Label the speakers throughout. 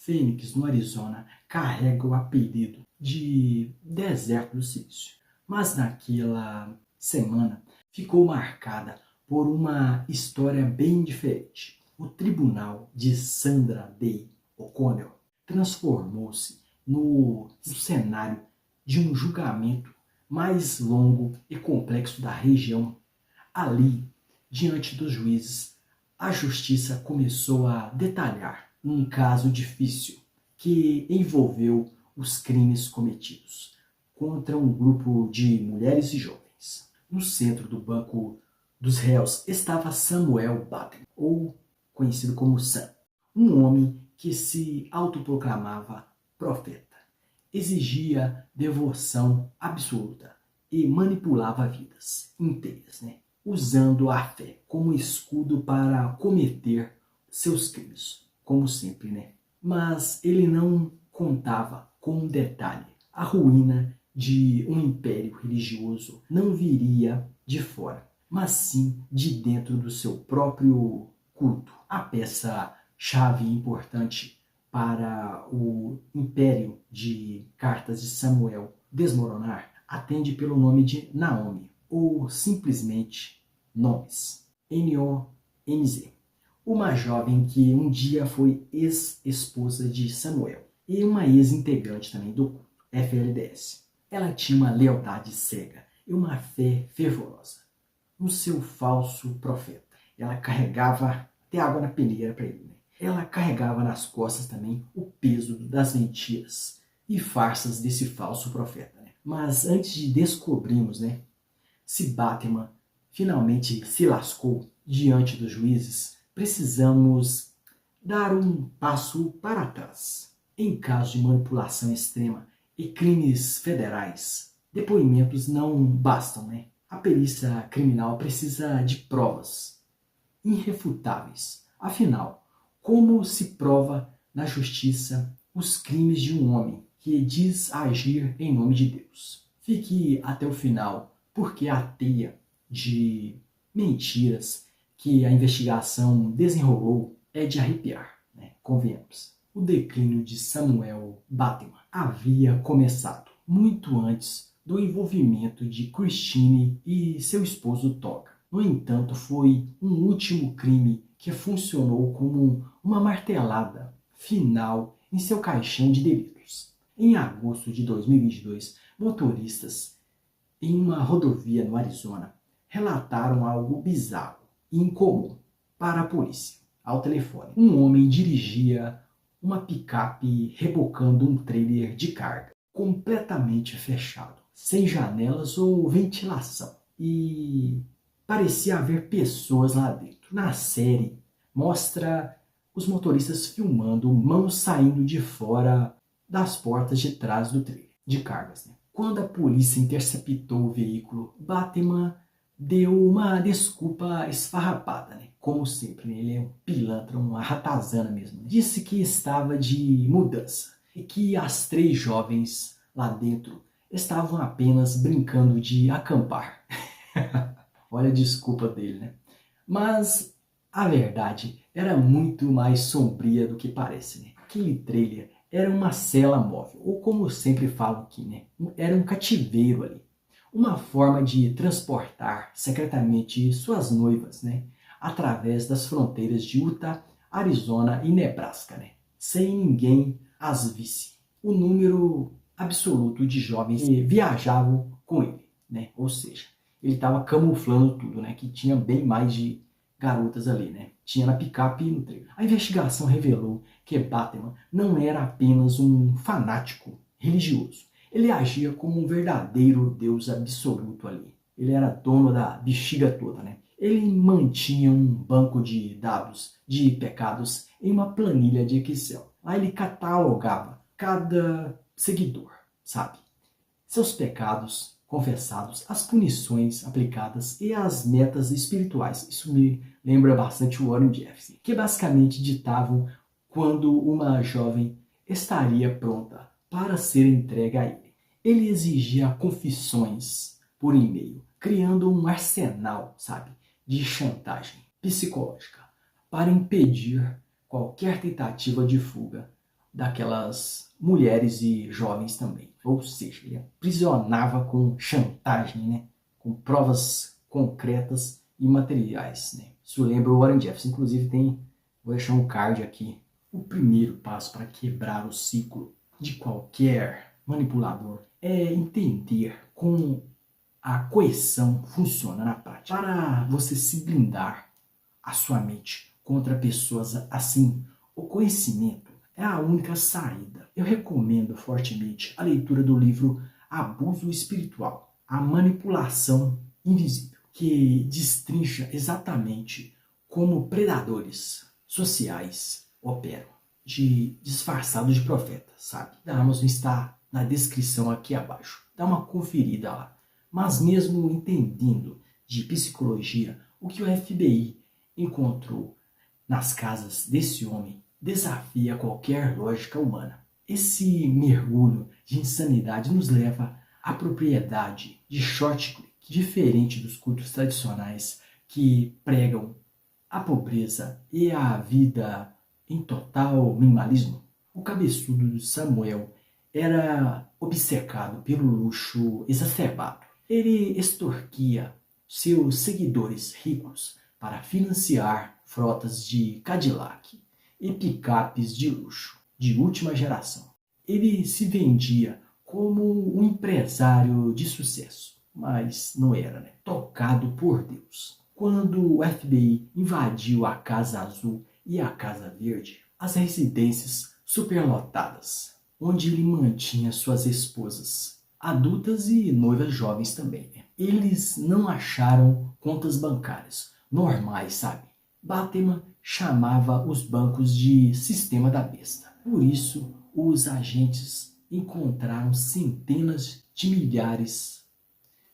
Speaker 1: Phoenix, no Arizona, carrega o apelido de Deserto do Silício. Mas naquela semana ficou marcada por uma história bem diferente. O tribunal de Sandra Day O'Connell transformou-se no cenário de um julgamento mais longo e complexo da região. Ali, diante dos juízes, a justiça começou a detalhar um caso difícil que envolveu os crimes cometidos contra um grupo de mulheres e jovens. No centro do banco dos réus estava Samuel Batem, ou conhecido como Sam, um homem que se autoproclamava profeta, exigia devoção absoluta e manipulava vidas inteiras, usando a fé como escudo para cometer seus crimes, como sempre. Mas ele não contava com um detalhe: a ruína de um império religioso não viria de fora, mas sim de dentro do seu próprio culto. A peça-chave importante para o império de Cartas de Samuel desmoronar atende pelo nome de Naomi, ou simplesmente Nomes, N-O-M-Z. Uma jovem que um dia foi ex-esposa de Samuel e uma ex-integrante também do culto, FLDS. Ela tinha uma lealdade cega e uma fé fervorosa no seu falso profeta. Ela carregava até água na peneira para ele. Ela carregava nas costas também o peso das mentiras e farsas desse falso profeta. Mas antes de descobrirmos se Batman finalmente se lascou diante dos juízes, precisamos dar um passo para trás. Em caso de manipulação extrema e crimes federais, depoimentos não bastam. A perícia criminal precisa de provas irrefutáveis. Afinal, como se prova na justiça os crimes de um homem que diz agir em nome de Deus? Fique até o final, porque a teia de mentiras que a investigação desenrolou é de arrepiar, convenhamos. O declínio de Samuel Batman havia começado muito antes do envolvimento de Christine e seu esposo Toga. No entanto, foi um último crime que funcionou como uma martelada final em seu caixão de delitos. Em agosto de 2022, motoristas em uma rodovia no Arizona relataram algo bizarro e incomum para a polícia. Ao telefone, um homem dirigia uma picape rebocando um trailer de carga, completamente fechado, sem janelas ou ventilação, e parecia haver pessoas lá dentro. Na série, mostra os motoristas filmando mãos saindo de fora das portas de trás do trailer de cargas. Quando a polícia interceptou o veículo, Batman deu uma desculpa esfarrapada, como sempre. Ele é um pilantra, uma ratazana mesmo. Disse que estava de mudança e que as 3 jovens lá dentro estavam apenas brincando de acampar. Olha a desculpa dele, Mas a verdade era muito mais sombria do que parece, Aquele trailer era uma cela móvel, ou como eu sempre falo aqui, era um cativeiro ali. Uma forma de transportar secretamente suas noivas, através das fronteiras de Utah, Arizona e Nebraska, sem ninguém as visse. O número absoluto de jovens que viajavam com ele, ou seja, ele estava camuflando tudo, que tinha bem mais de garotas ali, Tinha na picape e no trailer. A investigação revelou que Batman não era apenas um fanático religioso. Ele agia como um verdadeiro Deus absoluto ali. Ele era dono da bexiga toda, Ele mantinha um banco de dados de pecados em uma planilha de Excel. Lá ele catalogava cada seguidor, seus pecados confessados, as punições aplicadas e as metas espirituais. Isso me lembra bastante o Warren Jeffs, que basicamente ditavam quando uma jovem estaria pronta para ser entregue a ele. Ele exigia confissões por e-mail, criando um arsenal, de chantagem psicológica para impedir qualquer tentativa de fuga daquelas mulheres e jovens também. Ou seja, ele aprisionava com chantagem, né? Com provas concretas e materiais, né? Isso lembra o Warren Jeffs. Inclusive vou deixar um card aqui. O primeiro passo para quebrar o ciclo de qualquer manipulador é entender como a coerção funciona na prática. Para você se blindar a sua mente contra pessoas assim, o conhecimento é a única saída. Eu recomendo fortemente a leitura do livro Abuso Espiritual, a Manipulação Invisível, que destrincha exatamente como predadores sociais operam, disfarçados de profetas, sabe? A Amazon está na descrição aqui abaixo. Dá uma conferida lá. Mas mesmo entendendo de psicologia, o que o FBI encontrou nas casas desse homem desafia qualquer lógica humana. Esse mergulho de insanidade nos leva à propriedade de short click, diferente dos cultos tradicionais que pregam a pobreza e a vida em total minimalismo. O cabeçudo de Samuel era obcecado pelo luxo exacerbado. Ele extorquia seus seguidores ricos para financiar frotas de Cadillac e picapes de luxo de última geração. Ele se vendia como um empresário de sucesso, mas não era, né? Tocado por Deus. Quando o FBI invadiu a Casa Azul e a Casa Verde, as residências superlotadas, onde ele mantinha suas esposas adultas e noivas jovens também, né? Eles não acharam contas bancárias normais, sabe? Batman chamava os bancos de sistema da besta. Por isso, os agentes encontraram centenas de milhares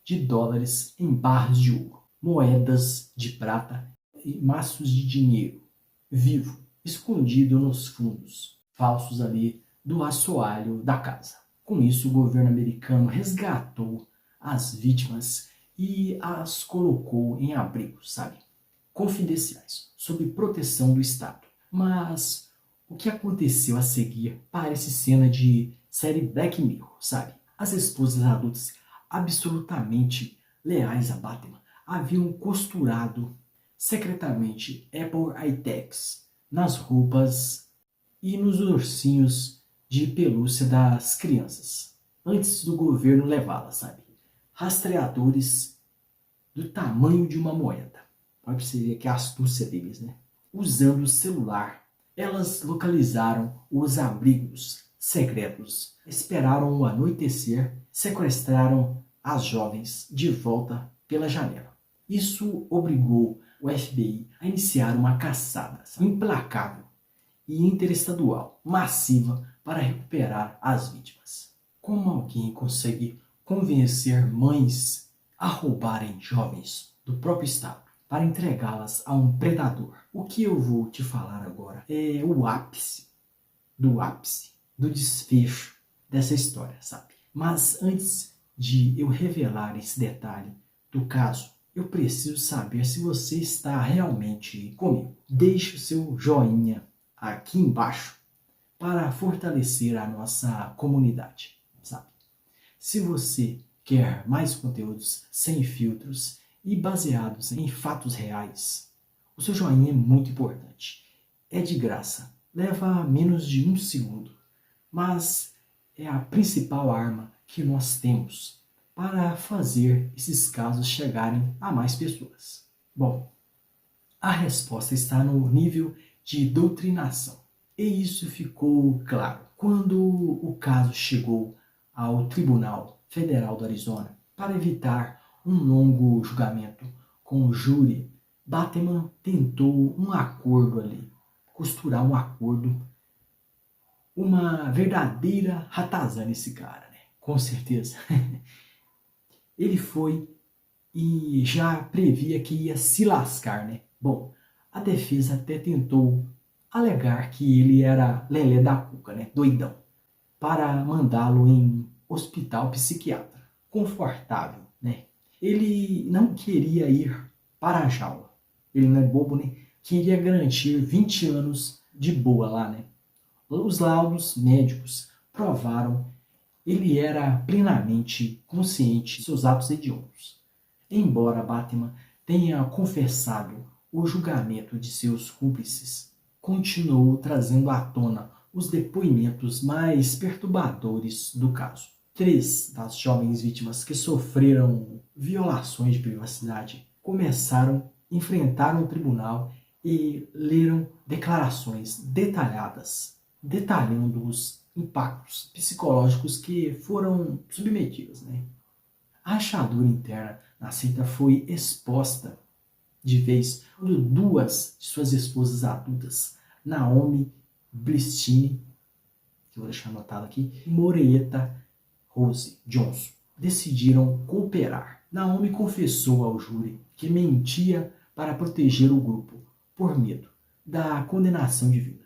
Speaker 1: de dólares em barras de ouro, moedas de prata e maços de dinheiro vivo, escondido nos fundos falsos ali do assoalho da casa. Com isso, o governo americano resgatou as vítimas e as colocou em abrigos, sabe? Confidenciais, sob proteção do Estado. Mas o que aconteceu a seguir parece cena de série Black Mirror, sabe? As esposas adultas, absolutamente leais a Batman, haviam costurado secretamente Apple iTags nas roupas e nos ursinhos de pelúcia das crianças, antes do governo levá-las, sabe? Rastreadores do tamanho de uma moeda. Pode perceber que a astúcia deles, né? Usando o celular, elas localizaram os abrigos secretos, esperaram o anoitecer, sequestraram as jovens de volta pela janela. Isso obrigou o FBI a iniciar uma caçada implacável e interestadual, massiva, para recuperar as vítimas. Como alguém consegue convencer mães a roubarem jovens do próprio Estado para entregá-las a um predador? O que eu vou te falar agora é o ápice do desfecho dessa história, sabe? Mas antes de eu revelar esse detalhe do caso, eu preciso saber se você está realmente comigo. Deixe o seu joinha aqui embaixo para fortalecer a nossa comunidade, sabe? Se você quer mais conteúdos sem filtros e baseados em fatos reais, o seu joinha é muito importante. É de graça, leva menos de 1 segundo, mas é a principal arma que nós temos para fazer esses casos chegarem a mais pessoas. Bom, a resposta está no nível de doutrinação. E isso ficou claro quando o caso chegou ao Tribunal Federal do Arizona. Para evitar um longo julgamento com o júri, Batman tentou um acordo ali, costurar um acordo, uma verdadeira ratazana esse cara, né? Com certeza. Ele foi e já previa que ia se lascar, né? Bom, a defesa até tentou alegar que ele era lelé da cuca, né? Doidão, para mandá-lo em hospital psiquiatra, confortável, né? Ele não queria ir para a jaula. Ele não é bobo, né? Queria garantir 20 anos de boa lá, né? Os laudos médicos provaram ele era plenamente consciente de seus atos hediondos. Embora Batman tenha confessado o julgamento de seus cúmplices, continuou trazendo à tona os depoimentos mais perturbadores do caso. 3 das jovens vítimas que sofreram violações de privacidade enfrentaram o tribunal e leram declarações detalhadas, detalhando os impactos psicológicos que foram submetidos. A rachadura interna na seita foi exposta de vez quando 2 de suas esposas adultas, Naomi Blistine, que eu vou deixar anotado aqui, e Moretta Rose Johnson, decidiram cooperar. Naomi confessou ao júri que mentia para proteger o grupo por medo da condenação divina,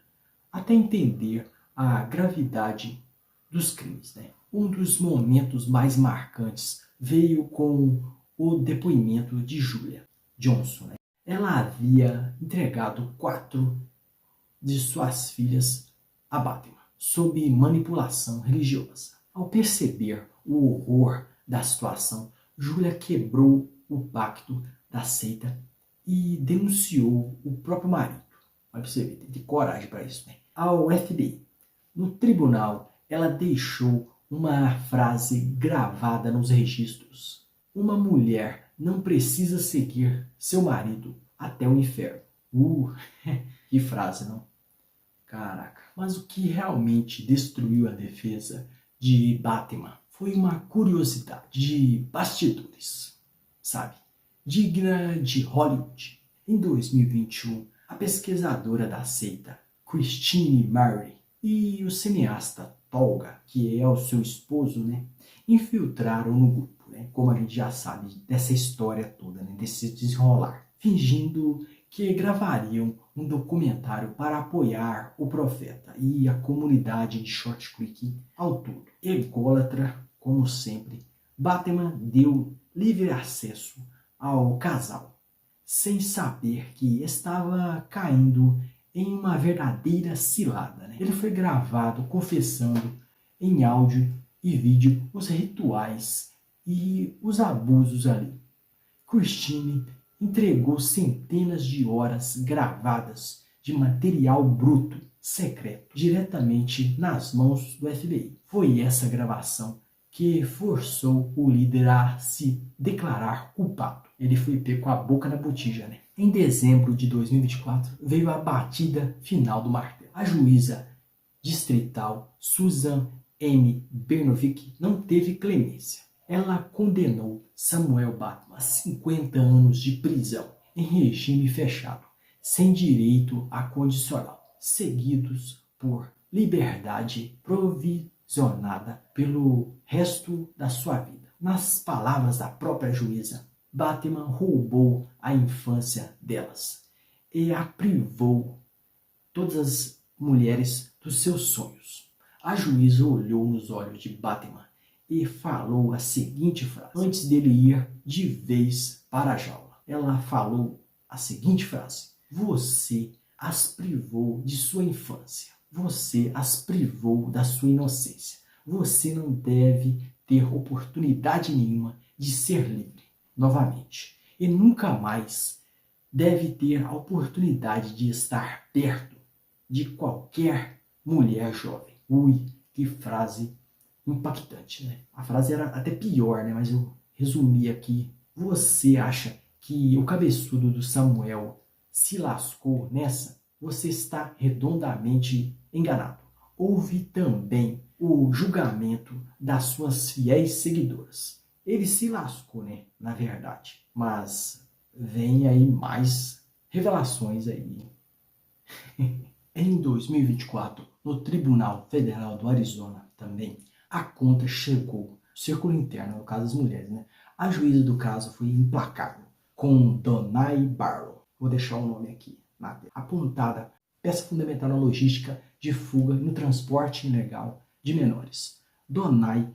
Speaker 1: até entender a gravidade dos crimes. Um dos momentos mais marcantes veio com o depoimento de Julia Johnson. Ela havia entregado 4 de suas filhas a Batman, sob manipulação religiosa. Ao perceber o horror da situação, Julia quebrou o pacto da seita e denunciou o próprio marido. Olha pra você ver, tem que ter coragem para isso. Ao FBI. No tribunal, ela deixou uma frase gravada nos registros: uma mulher não precisa seguir seu marido até o inferno. Que frase, não? Caraca. Mas o que realmente destruiu a defesa de Batman foi uma curiosidade de bastidores, sabe? Digna de Hollywood. Em 2021, a pesquisadora da seita, Christine Murray, e o cineasta Tolga, que é o seu esposo, infiltraram no grupo, como a gente já sabe dessa história toda, desse desenrolar, fingindo que gravariam um documentário para apoiar o profeta e a comunidade de Short Creek ao todo. Ególatra, como sempre, Batman deu livre acesso ao casal, sem saber que estava caindo em uma verdadeira cilada. Ele foi gravado confessando em áudio e vídeo os rituais e os abusos ali. Christine entregou centenas de horas gravadas de material bruto, secreto, diretamente nas mãos do FBI. Foi essa gravação que forçou o líder a se declarar culpado. Ele foi pego com a boca na botija. Em dezembro de 2024, veio a batida final do martelo. A juíza distrital Susan M. Bernovic não teve clemência. Ela condenou Samuel Batman a 50 anos de prisão em regime fechado, sem direito a condicional, seguidos por liberdade provisionada pelo resto da sua vida. Nas palavras da própria juíza, Batman roubou a infância delas e a privou, todas as mulheres, dos seus sonhos. A juíza olhou nos olhos de Batman e falou a seguinte frase, antes dele ir de vez para a jaula. Ela falou a seguinte frase: você as privou de sua infância. Você as privou da sua inocência. Você não deve ter oportunidade nenhuma de ser livre novamente. E nunca mais deve ter a oportunidade de estar perto de qualquer mulher jovem. Que frase impactante, A frase era até pior, mas eu resumi aqui. Você acha que o cabeçudo do Samuel se lascou nessa? Você está redondamente enganado. Houve também o julgamento das suas fiéis seguidoras. Ele se lascou, na verdade. Mas vem aí mais revelações aí. Em 2024, no Tribunal Federal do Arizona também, a conta chegou ao círculo interno, no caso das mulheres. A juíza do caso foi implacável com Donai Barlow. Vou deixar o nome aqui na tela. Apontada, peça fundamental na logística de fuga e no transporte ilegal de menores. Donai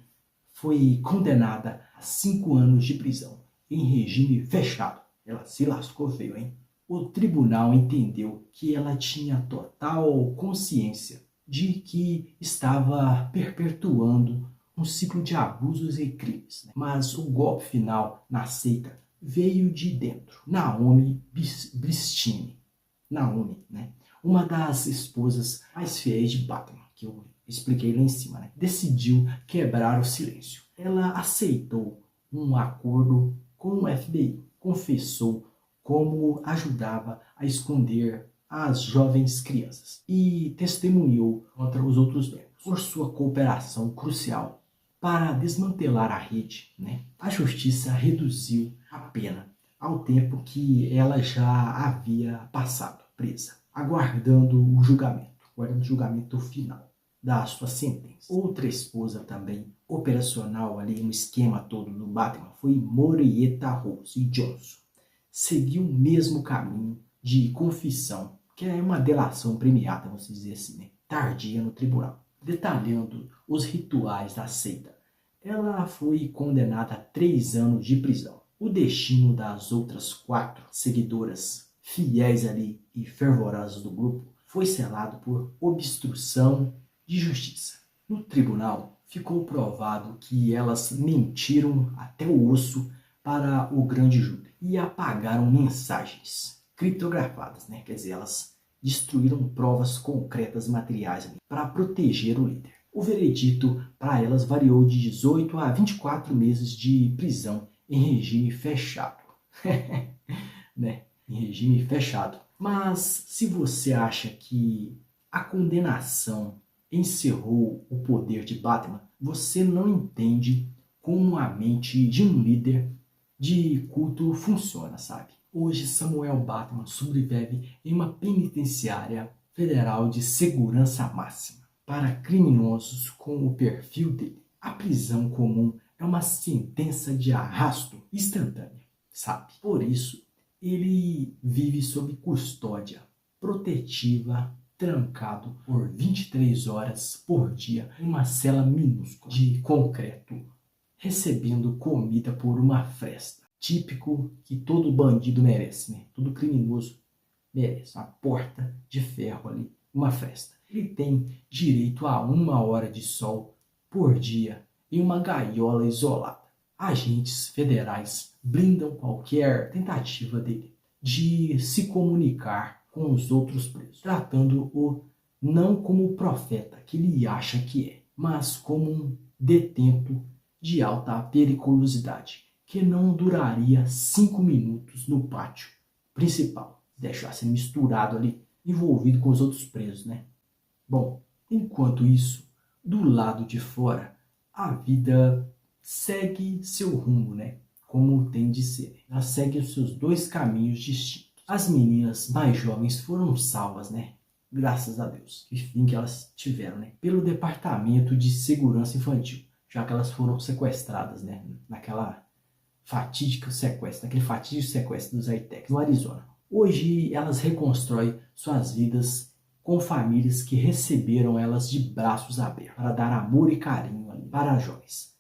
Speaker 1: foi condenada a 5 anos de prisão em regime fechado. Ela se lascou feio, O tribunal entendeu que ela tinha total consciência de que estava perpetuando um ciclo de abusos e crimes, né? Mas o golpe final na seita veio de dentro. Naomi Bristine, Naomi, né? Uma das esposas mais fiéis de Batman, que eu expliquei lá em cima, né? Decidiu quebrar o silêncio. Ela aceitou um acordo com o FBI, confessou como ajudava a esconder as jovens crianças e testemunhou contra os outros membros por sua cooperação crucial para desmantelar a rede, né? A justiça reduziu a pena ao tempo que ela já havia passado presa, aguardando o julgamento final da sua sentença. Outra esposa também operacional ali no esquema todo do Batman foi Morietta Rose Johnson. Seguiu o mesmo caminho de confissão, que é uma delação premiada, vamos dizer assim, né? Tardia no tribunal, detalhando os rituais da seita. Ela foi condenada a 3 anos de prisão. O destino das outras 4 seguidoras fiéis ali e fervorosas do grupo foi selado por obstrução de justiça. No tribunal, ficou provado que elas mentiram até o osso para o grande júri e apagaram mensagens criptografadas, né? Quer dizer, elas destruíram provas concretas materiais para proteger o líder. O veredito para elas variou de 18 a 24 meses de prisão em regime fechado. Né? Em regime fechado. Mas se você acha que a condenação encerrou o poder de Batman, você não entende como a mente de um líder de culto funciona, sabe? Hoje Samuel Batman sobrevive em uma penitenciária federal de segurança máxima para criminosos com o perfil dele. A prisão comum é uma sentença de arrasto instantânea, sabe? Por isso, ele vive sob custódia protetiva, trancado por 23 horas por dia em uma cela minúscula de concreto, recebendo comida por uma fresta. Típico que todo bandido merece, né? Todo criminoso merece. Uma porta de ferro ali, uma fresta. Ele tem direito a 1 hora de sol por dia em uma gaiola isolada. Agentes federais blindam qualquer tentativa dele de se comunicar com os outros presos, tratando-o não como o profeta que ele acha que é, mas como um detento de alta periculosidade, que não duraria 5 minutos no pátio principal, deixasse misturado ali, envolvido com os outros presos, né? Bom, enquanto isso, do lado de fora, a vida segue seu rumo, né? Como tem de ser. Ela segue os seus 2 caminhos distintos. As meninas mais jovens foram salvas, né? Graças a Deus. Que fim que elas tiveram, né? Pelo Departamento de Segurança Infantil, já que elas foram sequestradas, né? Naquele fatídico sequestro dos Aitex, no Arizona. Hoje elas reconstroem suas vidas com famílias que receberam elas de braços abertos para dar amor e carinho ali para jovens.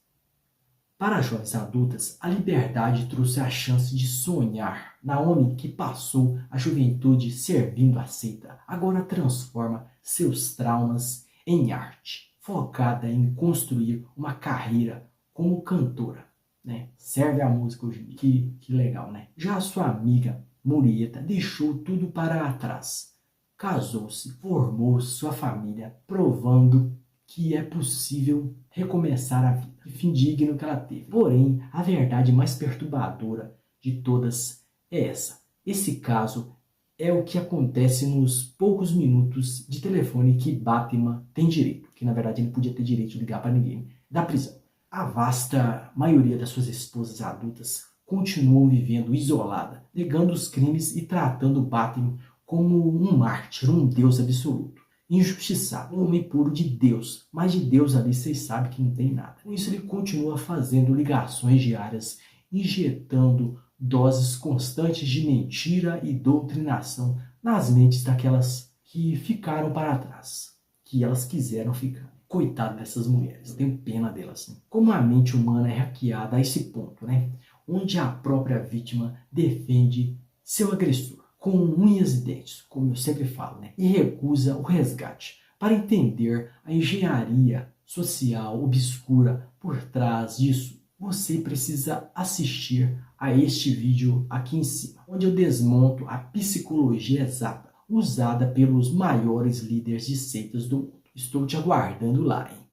Speaker 1: Para jovens adultas, a liberdade trouxe a chance de sonhar. Naomi, que passou a juventude servindo a seita, agora transforma seus traumas em arte, focada em construir uma carreira como cantora, né? Serve a música hoje em dia. Que legal, né? Já a sua amiga Morietta deixou tudo para trás. Casou-se, formou sua família, provando que é possível recomeçar a vida. Que fim digno que ela teve. Porém, a verdade mais perturbadora de todas é essa. Esse caso é o que acontece nos poucos minutos de telefone que Batman tem direito, que na verdade ele podia ter direito de ligar para ninguém, da prisão. A vasta maioria das suas esposas adultas continuam vivendo isolada, negando os crimes e tratando Batman como um mártir, um deus absoluto. Injustiçado, um homem puro de Deus, mas de Deus ali vocês sabem que não tem nada. Com isso ele continua fazendo ligações diárias, injetando doses constantes de mentira e doutrinação nas mentes daquelas que ficaram para trás, que elas quiseram ficar. Coitado dessas mulheres, eu tenho pena delas. Né? Como a mente humana é hackeada a esse ponto, né? Onde a própria vítima defende seu agressor com unhas e dentes, como eu sempre falo, né? E recusa o resgate. Para entender a engenharia social obscura por trás disso, você precisa assistir a este vídeo aqui em cima, onde eu desmonto a psicologia exata usada pelos maiores líderes de seitas do mundo. Estou te aguardando lá, hein?